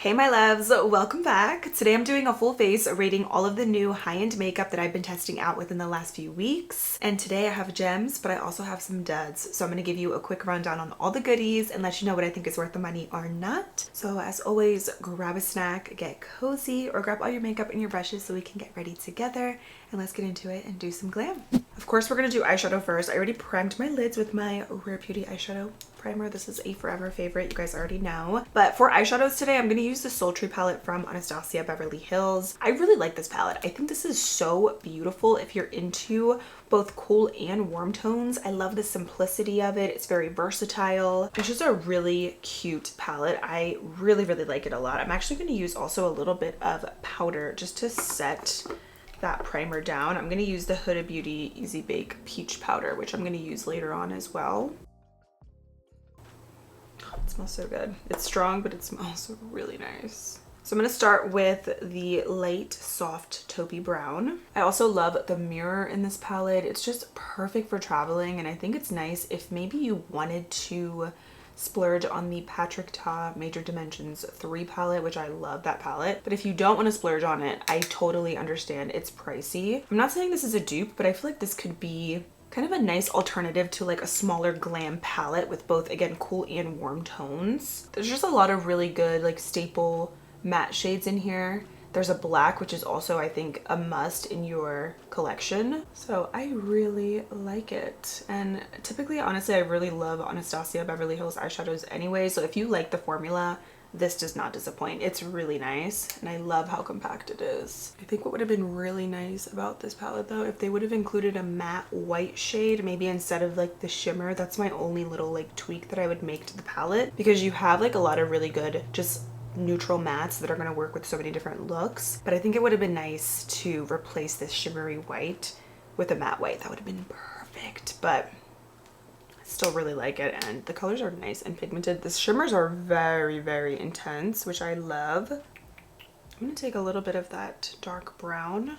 Hey my loves, welcome back. Today I'm doing a full face rating all of the new high-end makeup that I've been testing out within the last few weeks. And today I have gems, but I also have some duds. So I'm gonna give you a quick rundown on all the goodies and let you know what I think is worth the money or not. So as always, grab a snack, get cozy, or grab all your makeup and your brushes so we can get ready together. And let's get into it and do some glam. Of course, we're gonna do eyeshadow first. I already primed my lids with my Rare Beauty eyeshadow primer. This is a forever favorite, you guys already know. But for eyeshadows today, I'm gonna use the Sultry palette from Anastasia Beverly Hills. I really like this palette. I think this is so beautiful if you're into both cool and warm tones. I love the simplicity of it. It's very versatile. It's just a really cute palette. I really like it a lot. I'm actually gonna use also a little bit of powder just to set that primer down. I'm gonna use the Huda Beauty Easy Bake Peach Powder, which I'm gonna use later on as well. It smells so good. It's strong, but it smells really nice. So I'm going to start with the light, soft taupey brown. I also love the mirror in this palette. It's just perfect for traveling, and I think it's nice if maybe you wanted to splurge on the Patrick Ta Major Dimensions 3 palette, which I love that palette. But if you don't want to splurge on it, I totally understand. It's pricey. I'm not saying this is a dupe, but I feel like this could be kind of a nice alternative to like a smaller glam palette with both, again, cool and warm tones. There's just a lot of really good like staple matte shades in here. There's a black, which is also, I think, a must in your collection. So I really like it. And typically, honestly, I really love Anastasia Beverly Hills eyeshadows anyway. So if you like the formula, this does not disappoint. It's really nice, and I love how compact it is. I think what would have been really nice about this palette though, if they would have included a matte white shade, maybe instead of like the shimmer. That's my only little like tweak that I would make to the palette, because you have like a lot of really good just neutral mattes that are going to work with so many different looks. But I think it would have been nice to replace this shimmery white with a matte white. That would have been perfect, but still really like it, and the colors are nice and pigmented. The shimmers are very intense, which I love. I'm gonna take a little bit of that dark brown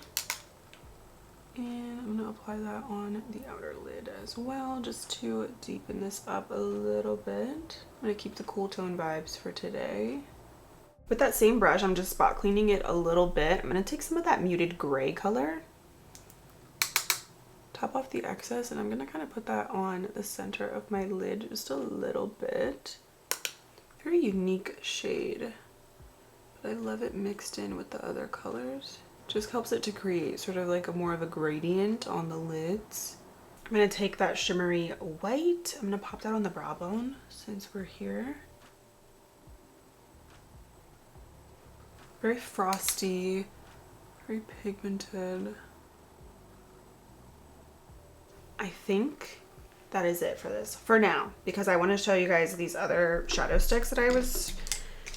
and I'm gonna apply that on the outer lid as well, just to deepen this up a little bit. I'm gonna keep the cool tone vibes for today. With that same brush, I'm just spot cleaning it a little bit. I'm gonna take some of that muted gray color, top off the excess, and I'm gonna kind of put that on the center of my lid just a little bit. Very unique shade, but I love it mixed in with the other colors. Just helps it to create sort of like a more of a gradient on the lids. I'm gonna take that shimmery white, I'm gonna pop that on the brow bone since we're here. Very frosty, very pigmented. I think that is it for this for now, because I want to show you guys these other shadow sticks that I was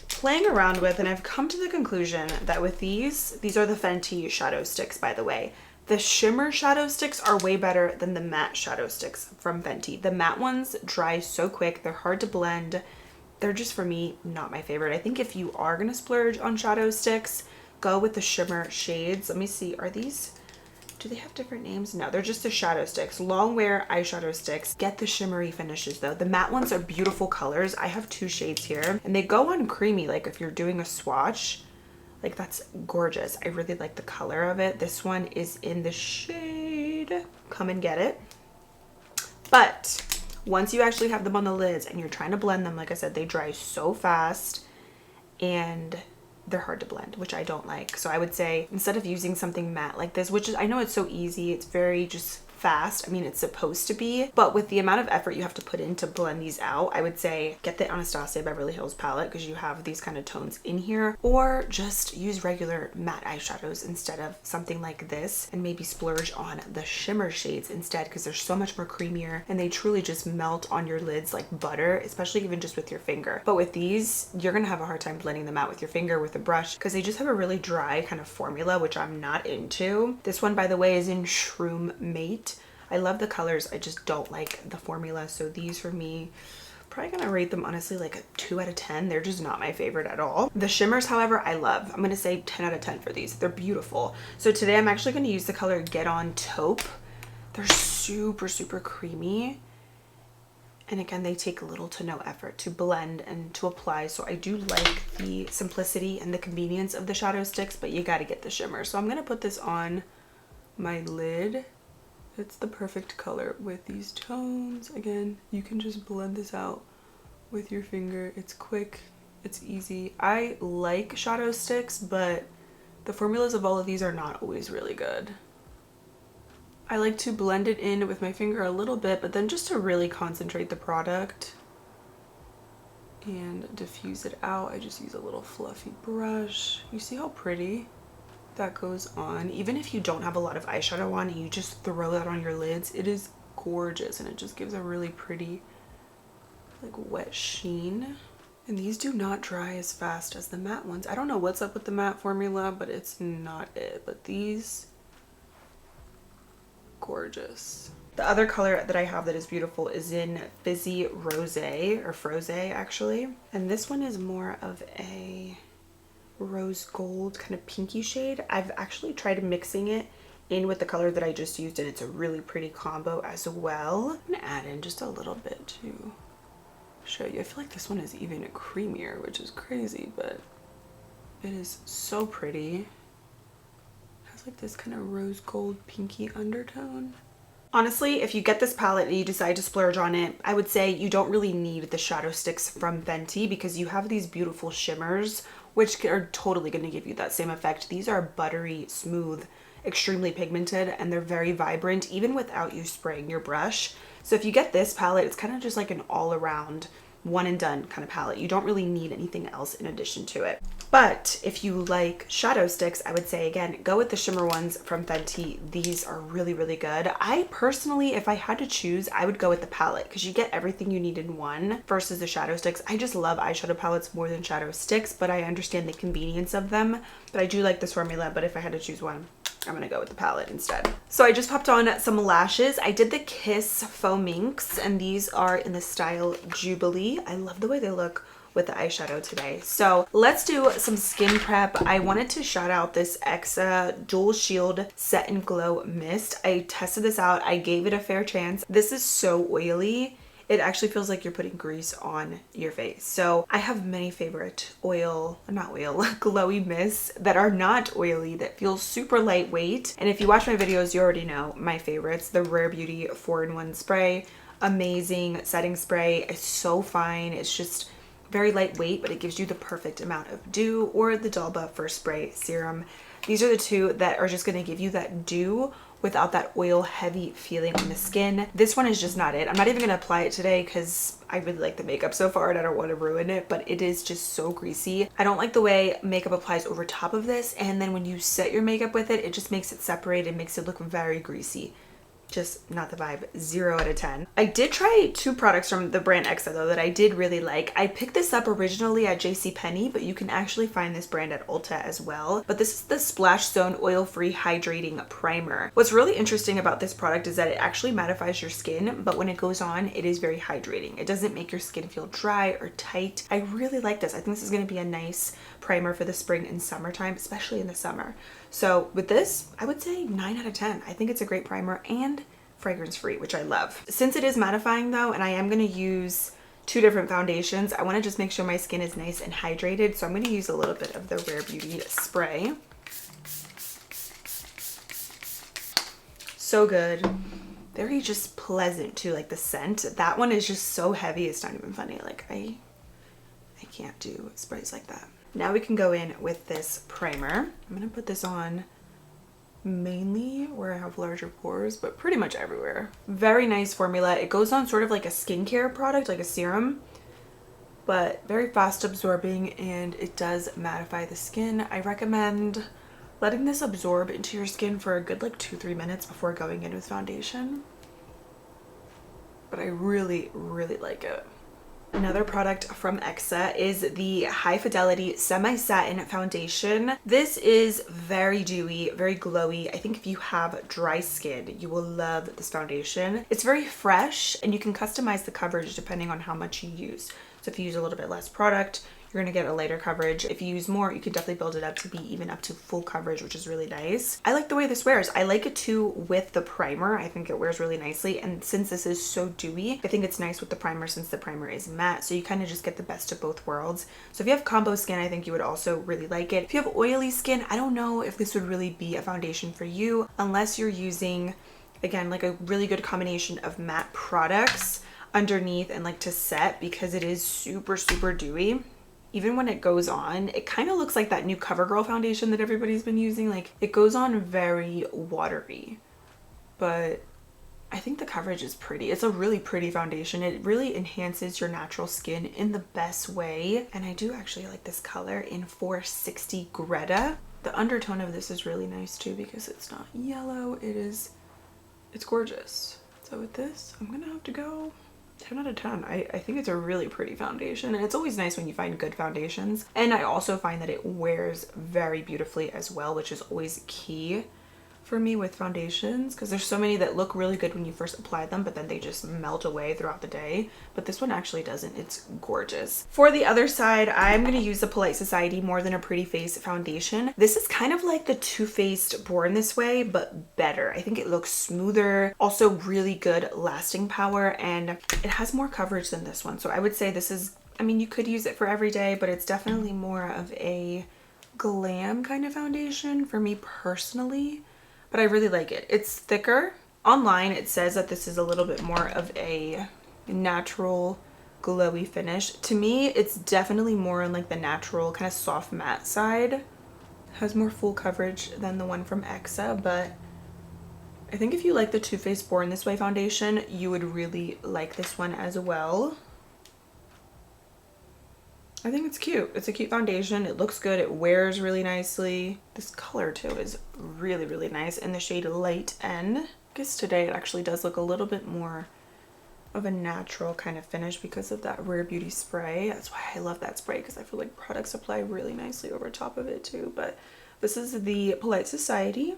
playing around with, and I've come to the conclusion that with these are the Fenty shadow sticks, by the way. The shimmer shadow sticks are way better than the matte shadow sticks from Fenty. The matte ones dry so quick, they're hard to blend. They're just, for me, not my favorite. I think if you are gonna splurge on shadow sticks, go with the shimmer shades. Let me see, are these, do they have different names? No, they're just the shadow sticks. Long wear eyeshadow sticks. Get the shimmery finishes though. The matte ones are beautiful colors. I have 2 shades here, and they go on creamy, like if you're doing a swatch. Like, that's gorgeous. I really like the color of it. This one is in the shade Come and Get It. But once you actually have them on the lids and you're trying to blend them, like I said, they dry so fast and they're hard to blend, which I don't like. So I would say, instead of using something matte like this, which is, I know it's so easy, it's very just fast. I mean, it's supposed to be, but with the amount of effort you have to put in to blend these out, I would say get the Anastasia Beverly Hills palette, because you have these kind of tones in here, or just use regular matte eyeshadows instead of something like this, and maybe splurge on the shimmer shades instead, because they're so much more creamier and they truly just melt on your lids like butter, especially even just with your finger. But with these, you're gonna have a hard time blending them out with your finger, with a brush, because they just have a really dry kind of formula, which I'm not into. This one, by the way, is in Shroom Mate. I love the colors, I just don't like the formula. So these, for me, probably gonna rate them honestly like a 2 out of 10. They're just not my favorite at all. The shimmers, however, I love. I'm gonna say 10 out of 10 for these. They're beautiful. So today I'm actually gonna use the color Get On Taupe. They're super creamy, And again, they take little to no effort to blend and to apply. So I do like the simplicity and the convenience of the shadow sticks, but you got to get the shimmer. So I'm going to put this on my lid. It's the perfect color with these tones. Again, you can just blend this out with your finger. It's quick, it's easy. I like shadow sticks, but the formulas of all of these are not always really good. I like to blend it in with my finger a little bit, but then just to really concentrate the product and diffuse it out, I just use a little fluffy brush. You see how pretty that goes on? Even if you don't have a lot of eyeshadow on and you just throw that on your lids, it is gorgeous, and it just gives a really pretty like wet sheen. And these do not dry as fast as the matte ones. I don't know what's up with the matte formula, but it's not it. But these, gorgeous. The other color that I have that is beautiful is in Fizzy Rosé, or Frosé actually. And this one is more of a rose gold kind of pinky shade. I've actually tried mixing it in with the color that I just used, and it's a really pretty combo as well. I'm gonna add in just a little bit to show you. I feel like this one is even creamier, which is crazy, but it is so pretty. Like this kind of rose gold pinky undertone. Honestly, if you get this palette and you decide to splurge on it, I would say you don't really need the shadow sticks from Fenty, because you have these beautiful shimmers which are totally going to give you that same effect. These are buttery, smooth, extremely pigmented, and they're very vibrant even without you spraying your brush. So if you get this palette, it's kind of just like an all-around one and done kind of palette. You don't really need anything else in addition to it. But if you like shadow sticks, I would say again, go with the shimmer ones from Fenty. These are really, really good. I personally, if I had to choose, I would go with the palette, because you get everything you need in one versus the shadow sticks. I just love eyeshadow palettes more than shadow sticks, but I understand the convenience of them. But I do like this formula, but if I had to choose one, I'm gonna go with the palette instead. So I just popped on some lashes. I did the Kiss Faux Minx, and these are in the style Jubilee. I love the way they look with the eyeshadow today. So let's do some skin prep. I wanted to shout out this XO Dual Shield Set and Glow Mist. I tested this out. I gave it a fair chance. This is so oily. It actually feels like you're putting grease on your face. So I have many favorite glowy mists that are not oily, that feel super lightweight. And if you watch my videos, you already know my favorites. The Rare Beauty 4-in-1 spray, amazing setting spray. It's so fine. It's just very lightweight, but it gives you the perfect amount of dew, or the Dalba First Spray Serum. These are the two that are just gonna give you that dew without that oil heavy feeling on the skin. This one is just not it. I'm not even gonna apply it today because I really like the makeup so far and I don't want to ruin it, but it is just so greasy. I don't like the way makeup applies over top of this, and then when you set your makeup with it, it just makes it separate and makes it look very greasy. Just not the vibe. 0 out of 10. I did try 2 products from the brand XO though that I did really like. I picked this up originally at JCPenney, but you can actually find this brand at Ulta as well. But this is the Splash Zone Oil-Free Hydrating Primer. What's really interesting about this product is that it actually mattifies your skin, but when it goes on, it is very hydrating. It doesn't make your skin feel dry or tight. I really like this. I think this is going to be a nice primer for the spring and summertime, especially in the summer. So with this, I would say 9 out of 10. I think it's a great primer and fragrance free, which I love. Since it is mattifying though, and I am going to use 2 different foundations, I want to just make sure my skin is nice and hydrated. So I'm going to use a little bit of the Rare Beauty spray. So good. Very just pleasant too, like the scent. That one is just so heavy, it's not even funny. Like I can't do sprays like that. Now we can go in with this primer. I'm gonna put this on mainly where I have larger pores, but pretty much everywhere. Very nice formula. It goes on sort of like a skincare product, like a serum, but very fast absorbing, and it does mattify the skin. I recommend letting this absorb into your skin for a good like 2-3 minutes before going in with foundation. But I really, really like it. Another product from XO is the High Fidelity Semi-Satin Foundation. This is very dewy, very glowy. I think if you have dry skin, you will love this foundation. It's very fresh, and you can customize the coverage depending on how much you use. So if you use a little bit less product, you're gonna get a lighter coverage. If you use more, you can definitely build it up to be even up to full coverage, which is really nice. I like the way this wears. I like it too with the primer. I think it wears really nicely. And since this is so dewy, I think it's nice with the primer since the primer is matte. So you kind of just get the best of both worlds. So if you have combo skin, I think you would also really like it. If you have oily skin, I don't know if this would really be a foundation for you unless you're using, again, like a really good combination of matte products underneath and like to set, because it is super, super dewy. Even when it goes on, it kind of looks like that new CoverGirl foundation that everybody's been using. Like it goes on very watery, but I think the coverage is pretty. It's a really pretty foundation. It really enhances your natural skin in the best way. And I do actually like this color in 460 Greta. The undertone of this is really nice too because it's not yellow. It's gorgeous. So with this, I'm gonna have to go 10 out of 10. I think it's a really pretty foundation, and it's always nice when you find good foundations. And I also find that it wears very beautifully as well, which is always key for me with foundations, because there's so many that look really good when you first apply them, but then they just melt away throughout the day. But this one actually doesn't. It's gorgeous. For the other side, I'm going to use the Polite Society More Than a Pretty Face foundation. This is kind of like the Too Faced Born This Way, but better. I think it looks smoother, also really good lasting power, and it has more coverage than this one. So I would say this is, I mean, you could use it for every day, but it's definitely more of a glam kind of foundation for me personally. But I really like it. It's thicker. Online, it says that this is a little bit more of a natural glowy finish. To me, it's definitely more on like the natural kind of soft matte side. Has more full coverage than the one from XO, but I think if you like the Too Faced Born This Way foundation, you would really like this one as well. I think it's cute. It's a cute foundation. It looks good. It wears really nicely. This color too is really, really nice in the shade Light N. I guess today it actually does look a little bit more of a natural kind of finish because of that Rare Beauty spray. That's why I love that spray, because I feel like products apply really nicely over top of it too. But this is the Polite Society,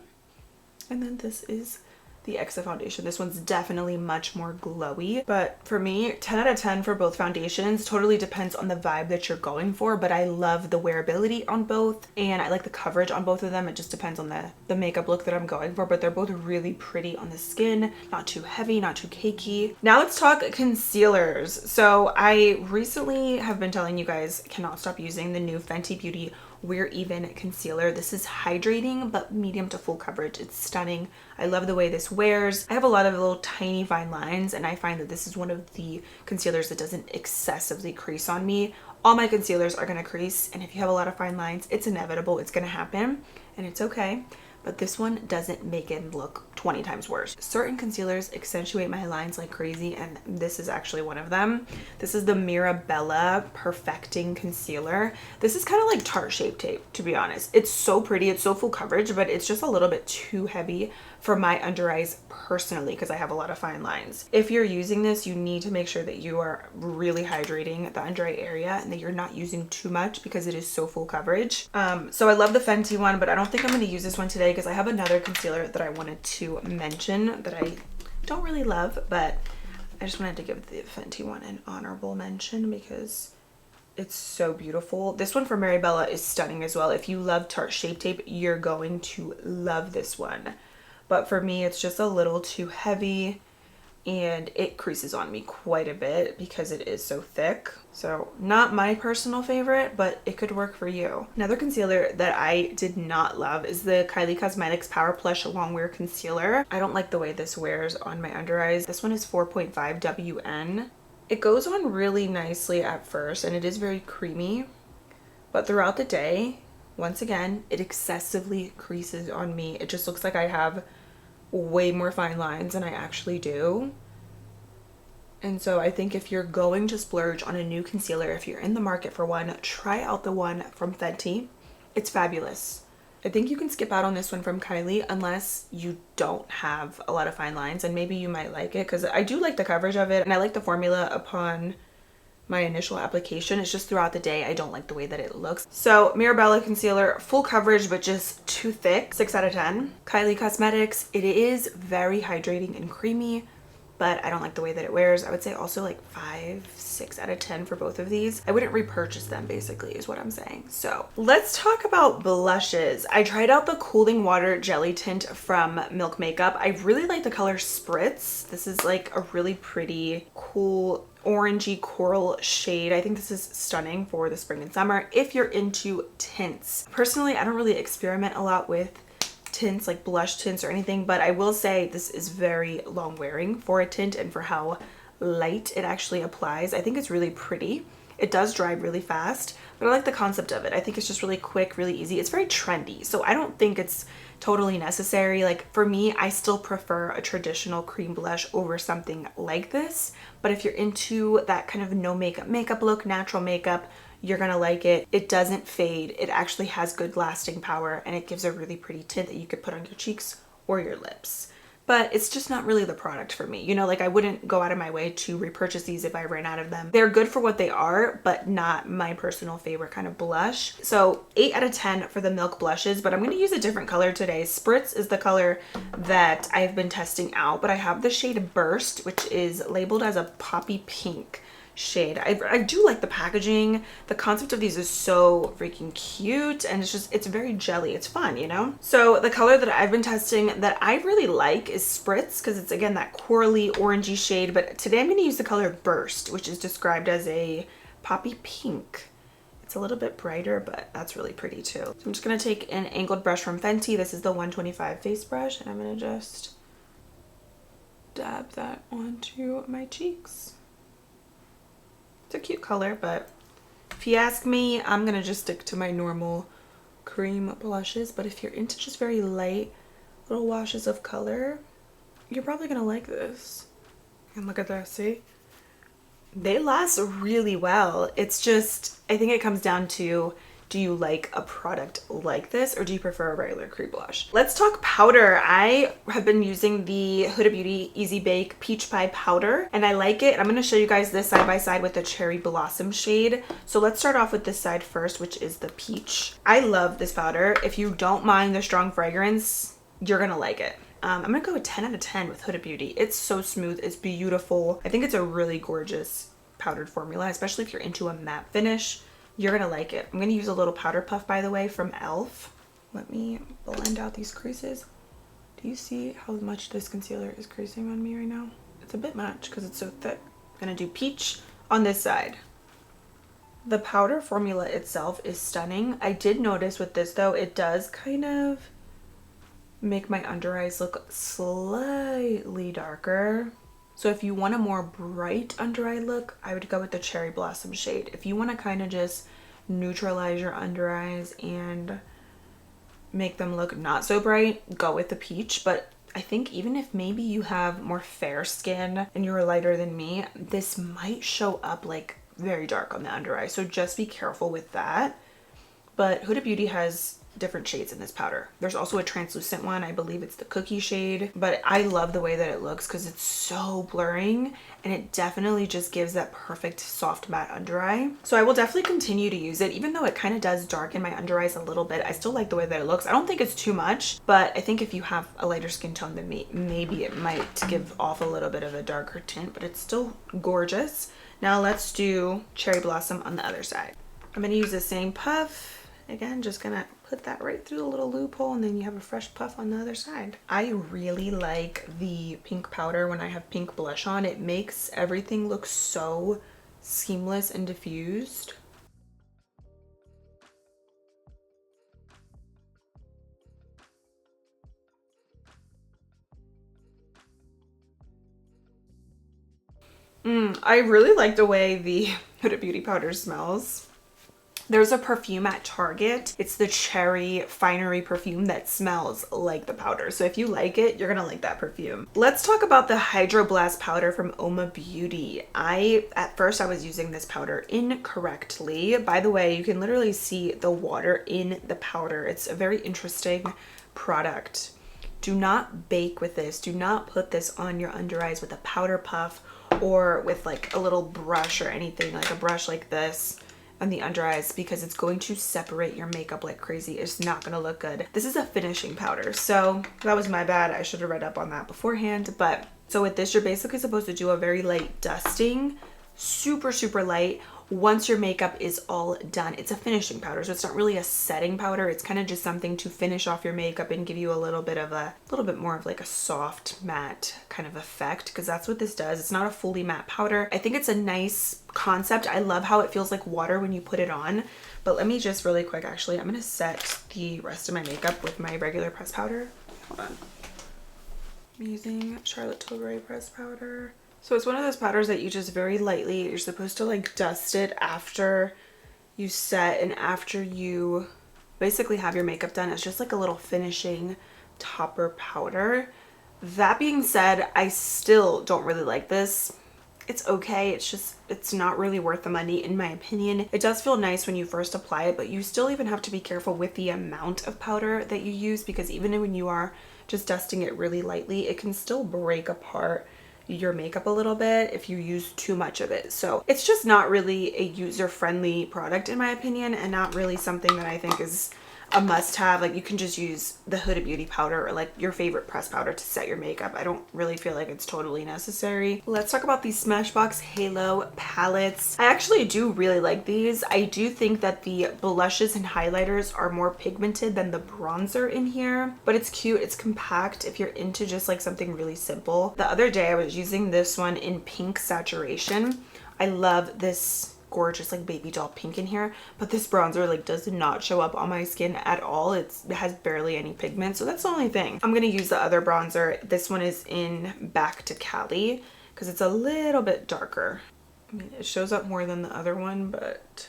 and then this is the XO foundation. This one's definitely much more glowy, but for me, 10 out of 10 for both foundations. Totally depends on the vibe that you're going for, but I love the wearability on both, and I like the coverage on both of them. It just depends on the makeup look that I'm going for, but they're both really pretty on the skin. Not too heavy, not too cakey. Now let's talk concealers. So I recently have been telling you guys, cannot stop using the new Fenty Beauty We're Even concealer. This is hydrating but medium to full coverage. It's stunning. I love the way this wears. I have a lot of little tiny fine lines, and I find that this is one of the concealers that doesn't excessively crease on me. All my concealers are going to crease, and if you have a lot of fine lines, it's inevitable. It's going to happen, and it's okay. But this one doesn't make it look 20 times worse. Certain concealers accentuate my lines like crazy, and this is actually one of them. This is the Mirabella Perfecting Concealer. This is kind of like Tarte Shape Tape, to be honest. It's so pretty. It's so full coverage, but it's just a little bit too heavy for my under eyes personally, because I have a lot of fine lines. If you're using this, you need to make sure that you are really hydrating the under eye area and that you're not using too much, because it is so full coverage. So I love the Fenty one, but I don't think I'm going to use this one today because I have another concealer that I wanted to mention that I don't really love, but I just wanted to give the Fenty one an honorable mention because it's so beautiful. This one from Mirabella is stunning as well. If you love Tarte Shape Tape, you're going to love this one. But for me, it's just a little too heavy, and it creases on me quite a bit because it is so thick. So not my personal favorite, but it could work for you. Another concealer that I did not love is the Kylie Cosmetics Power Plush Longwear Concealer. I don't like the way this wears on my under eyes. This one is 4.5 WN. It goes on really nicely at first, and it is very creamy, but throughout the day, once again, it excessively creases on me. It just looks like I have way more fine lines than I actually do. And so I think if you're going to splurge on a new concealer, if you're in the market for one, try out the one from Fenty. It's fabulous. I think you can skip out on this one from Kylie unless you don't have a lot of fine lines, and maybe you might like it because I do like the coverage of it, and I like the formula upon my initial application. It's just throughout the day I don't like the way that it looks. So Mirabella concealer, full coverage but just too thick, 6 out of 10. Kylie Cosmetics, it is very hydrating and creamy. but I don't like the way that it wears. I would say also like 5, 6 out of 10 for both of these. I wouldn't repurchase them basically is what I'm saying. So let's talk about blushes. I tried out the Cooling Water Jelly Tint from Milk Makeup. I really like the color Spritz. This is like a really pretty, cool, orangey coral shade. I think this is stunning for the spring and summer if you're into tints. Personally, I don't really experiment a lot with tints, like blush tints or anything, but I will say this is very long wearing for a tint and for how light it actually applies. I think it's really pretty. It does dry really fast, but I like the concept of it. I think it's just really quick, really easy. It's very trendy, so I don't think it's totally necessary. Like for me, I still prefer a traditional cream blush over something like this, but if you're into that kind of no makeup look, natural makeup, you're gonna like it. It doesn't fade. It actually has good lasting power, and it gives a really pretty tint that you could put on your cheeks or your lips. But it's just not really the product for me. You know, like I wouldn't go out of my way to repurchase these if I ran out of them. They're good for what they are, but not my personal favorite kind of blush. So 8 out of 10 for the Milk blushes, but I'm gonna use a different color today. Spritz is the color that I've been testing out, but I have the shade Burst, which is labeled as a poppy pink shade. I do like the packaging. The concept of these is so freaking cute, and it's very jelly. It's fun, you know? So the color that I've been testing that I really like is Spritz, because it's again that corally orangey shade, but today I'm going to use the color Burst, which is described as a poppy pink. It's a little bit brighter, but that's really pretty too. So I'm just going to take an angled brush from Fenty. This is the 125 face brush, and I'm going to just dab that onto my cheeks. It's a cute color, but if you ask me, I'm gonna just stick to my normal cream blushes. But if you're into just very light little washes of color, you're probably gonna like this. And look at that, see? They last really well. It's just, I think it comes down to, do you like a product like this, or do you prefer a regular cream blush? Let's talk powder. I have been using the Huda Beauty Easy Bake Peach Pie powder, and I like it. I'm going to show you guys this side by side with the Cherry Blossom shade. So let's start off with this side first, which is the peach. I love this powder. If you don't mind the strong fragrance, you're going to like it. I'm going to go with 10 out of 10 with Huda Beauty. It's so smooth. It's beautiful. I think it's a really gorgeous powdered formula, especially if you're into a matte finish. You're gonna like it. I'm gonna use a little powder puff, by the way, from e.l.f. Let me blend out these creases. Do you see how much this concealer is creasing on me right now? It's a bit much because it's so thick. I'm gonna do peach on this side. The powder formula itself is stunning. I did notice with this though, it does kind of make my under eyes look slightly darker. So if you want a more bright under eye look, I would go with the Cherry Blossom shade. If you want to kind of just neutralize your under eyes and make them look not so bright, go with the peach. But I think even if maybe you have more fair skin and you're lighter than me, this might show up like very dark on the under eye. So just be careful with that. But Huda Beauty has different shades in this powder. There's also a translucent one. I believe it's the cookie shade, but I love the way that it looks because it's so blurring, and it definitely just gives that perfect soft matte under eye. So I will definitely continue to use it, even though it kind of does darken my under eyes a little bit. I still like the way that it looks. I don't think it's too much, but I think if you have a lighter skin tone than me, maybe it might give off a little bit of a darker tint, but it's still gorgeous. Now let's do Cherry Blossom on the other side. I'm going to use the same puff. Again, just gonna put that right through the little loophole, and then you have a fresh puff on the other side. I really like the pink powder when I have pink blush on. It makes everything look so seamless and diffused. I really like the way the Huda Beauty powder smells. There's a perfume at Target. It's the Cherry Finery perfume that smells like the powder. So if you like it, you're gonna like that perfume. Let's talk about the Hydro Blast powder from Oma Beauty. At first I was using this powder incorrectly. By the way, you can literally see the water in the powder. It's a very interesting product. Do not bake with this. Do not put this on your under eyes with a powder puff or with like a little brush or anything, like a brush like this on the under eyes, because it's going to separate your makeup like crazy. It's not going to look good. This is a finishing powder, so that was my bad. I should have read up on that beforehand, but So with this, you're basically supposed to do a very light dusting, super, super light, once your makeup is all done. It's a finishing powder, so it's not really a setting powder. It's kind of just something to finish off your makeup and give you a little bit more of like a soft matte kind of effect, because that's what this does. It's not a fully matte powder. I think it's a nice concept. I love how it feels like water when you put it on. But let me just really quick, actually, I'm gonna set the rest of my makeup with my regular pressed powder. Hold on. I'm using Charlotte Tilbury pressed powder. So it's one of those powders that you just very lightly, you're supposed to like dust it after you set and after you basically have your makeup done. It's just like a little finishing topper powder. That being said, I still don't really like this. It's okay. It's not really worth the money in my opinion. It does feel nice when you first apply it, but you still even have to be careful with the amount of powder that you use, because even when you are just dusting it really lightly, it can still break apart your makeup a little bit if you use too much of it. So it's just not really a user-friendly product in my opinion, and not really something that I think is a must-have. Like, you can just use the Huda Beauty powder or like your favorite pressed powder to set your makeup. I don't really feel like it's totally necessary. Let's talk about these Smashbox Halo palettes. I actually do really like these. I do think that the blushes and highlighters are more pigmented than the bronzer in here, but it's cute. It's compact if you're into just like something really simple. The other day I was using this one in pink saturation. I love this gorgeous like baby doll pink in here, but this bronzer like does not show up on my skin at all. It has barely any pigment, so that's the only thing. I'm gonna use the other bronzer. This one is in Back to Cali because it's a little bit darker. I mean, it shows up more than the other one, but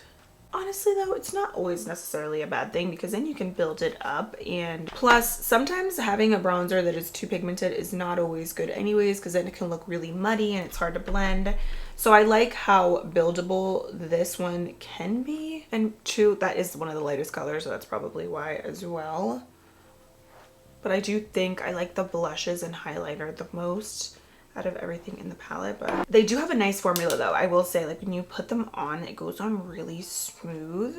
honestly though, it's not always necessarily a bad thing, because then you can build it up. And plus, sometimes having a bronzer that is too pigmented is not always good anyways, because then it can look really muddy and it's hard to blend. So I like how buildable this one can be. And two, that is one of the lightest colors, so that's probably why as well. But I do think I like the blushes and highlighter the most out of everything in the palette. But they do have a nice formula though. I will say, like, when you put them on, it goes on really smooth.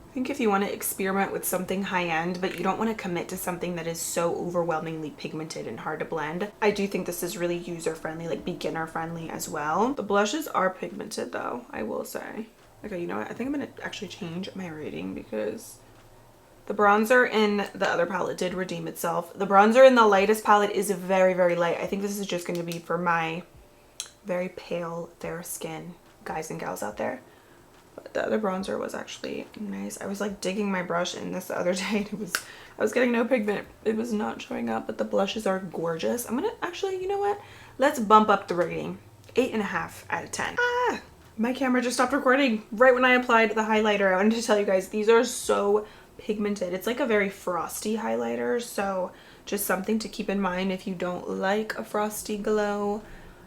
I think if you want to experiment with something high-end, but you don't want to commit to something that is so overwhelmingly pigmented and hard to blend, I do think this is really user-friendly, like beginner-friendly as well. The blushes are pigmented though, I will say. Okay, you know what? I think I'm going to actually change my rating, because the bronzer in the other palette did redeem itself. The bronzer in the lightest palette is very, very light. I think this is just going to be for my very pale, fair skin guys and gals out there. But the other bronzer was actually nice. I was like digging my brush in this the other day, and I was getting no pigment. It was not showing up, but the blushes are gorgeous. I'm gonna actually, you know what? Let's bump up the rating. 8.5 out of 10. Ah! My camera just stopped recording right when I applied the highlighter. I wanted to tell you guys, these are so pigmented. It's like a very frosty highlighter, so just something to keep in mind if you don't like a frosty glow.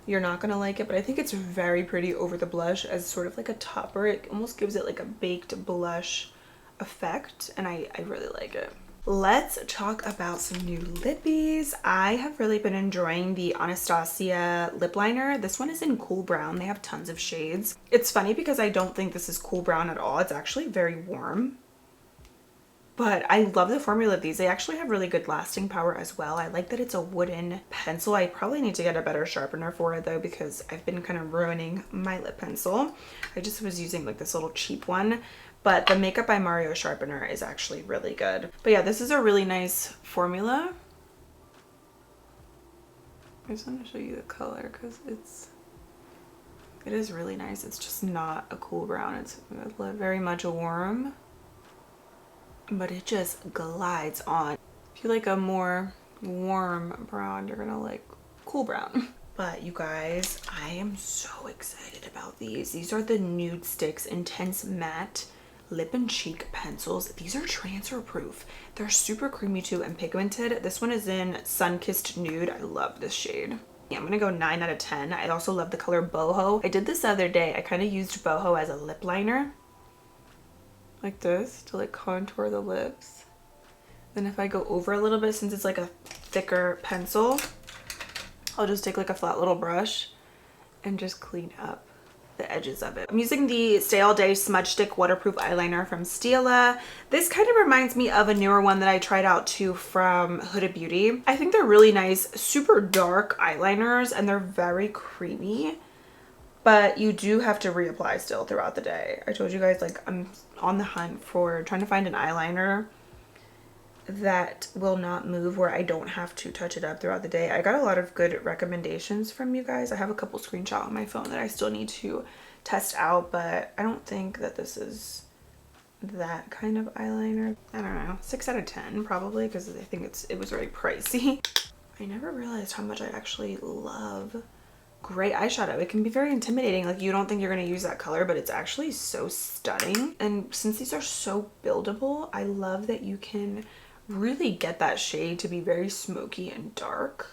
You're not gonna like it, but I think it's very pretty over the blush as sort of like a topper. It almost gives it like a baked blush effect, and I really like it. Let's talk about some new lippies. I have really been enjoying the Anastasia lip liner. This one is in cool brown. They have tons of shades. It's funny because I don't think this is cool brown at all. It's actually very warm. But I love the formula of these. They actually have really good lasting power as well. I like that it's a wooden pencil. I probably need to get a better sharpener for it though, because I've been kind of ruining my lip pencil. I just was using like this little cheap one. But the Makeup by Mario sharpener is actually really good. But yeah, this is a really nice formula. I just want to show you the color because it is really nice. It's just not a cool brown. It's very much a warm, but it just glides on. If you like a more warm brown, you're gonna like cool brown. But you guys, I am so excited about these. These are the Nude Sticks Intense Matte Lip and Cheek Pencils. These are transfer proof. They're super creamy too and pigmented. This one is in Sun-Kissed Nude. I love this shade. Yeah, I'm gonna go 9 out of 10. I also love the color Boho. I did this the other day. I kind of used Boho as a lip liner, like this, to like contour the lips. Then if I go over a little bit, since it's like a thicker pencil, I'll just take like a flat little brush and just clean up. the edges of it. I'm using the Stay All Day Smudge Stick Waterproof Eyeliner from Stila. This kind of reminds me of a newer one that I tried out too from Huda Beauty. I think they're really nice, super dark eyeliners, and they're very creamy. But you do have to reapply still throughout the day. I told you guys, like, I'm on the hunt for trying to find an eyeliner that will not move where I don't have to touch it up throughout the day. I got a lot of good recommendations from you guys. I have a couple screenshots on my phone that I still need to test out, but I don't think that this is that kind of eyeliner. I don't know, 6 out of 10 probably, because I think it was very pricey. I never realized how much I actually love gray eyeshadow. It can be very intimidating. Like, you don't think you're going to use that color, but it's actually so stunning. And since these are so buildable, I love that you can really get that shade to be very smoky and dark.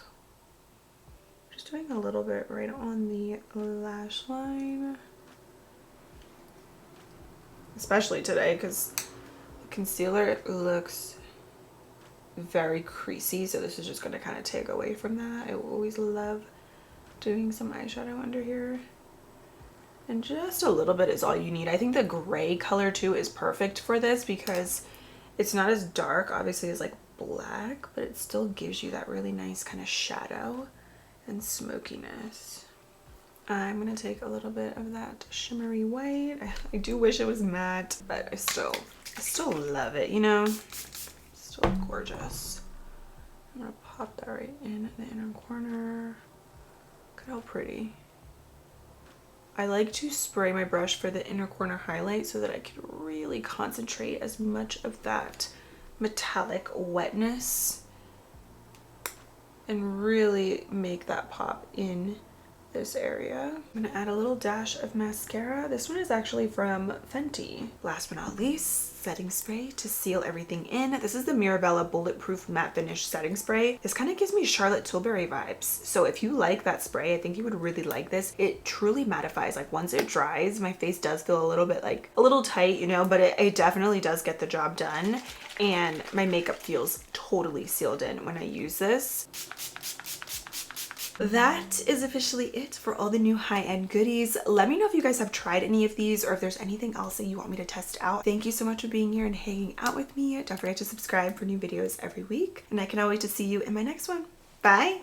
Just doing a little bit right on the lash line, especially today because the concealer looks very creasy, so this is just going to kind of take away from that. I always love doing some eyeshadow under here, and just a little bit is all you need. I think the gray color too is perfect for this because it's not as dark obviously as like black, but it still gives you that really nice kind of shadow and smokiness. I'm gonna take a little bit of that shimmery white. I do wish it was matte, but I still love it, you know. Still gorgeous. I'm gonna pop that right in the inner corner. Look at how pretty. I like to spray my brush for the inner corner highlight so that I can really concentrate as much of that metallic wetness and really make that pop in this area. I'm gonna add a little dash of mascara. This one is actually from Fenty. Last but not least, setting spray to seal everything in. This is the Mirabella Bulletproof Matte Finish Setting Spray. This kind of gives me Charlotte Tilbury vibes. So if you like that spray, I think you would really like this. It truly mattifies. Like, once it dries, my face does feel a little bit like a little tight, you know, but it definitely does get the job done. And my makeup feels totally sealed in when I use this. That is officially it for all the new high-end goodies. Let me know if you guys have tried any of these or if there's anything else that you want me to test out. Thank you so much for being here and hanging out with me. Don't forget to subscribe for new videos every week, and I cannot wait to see you in my next one. Bye!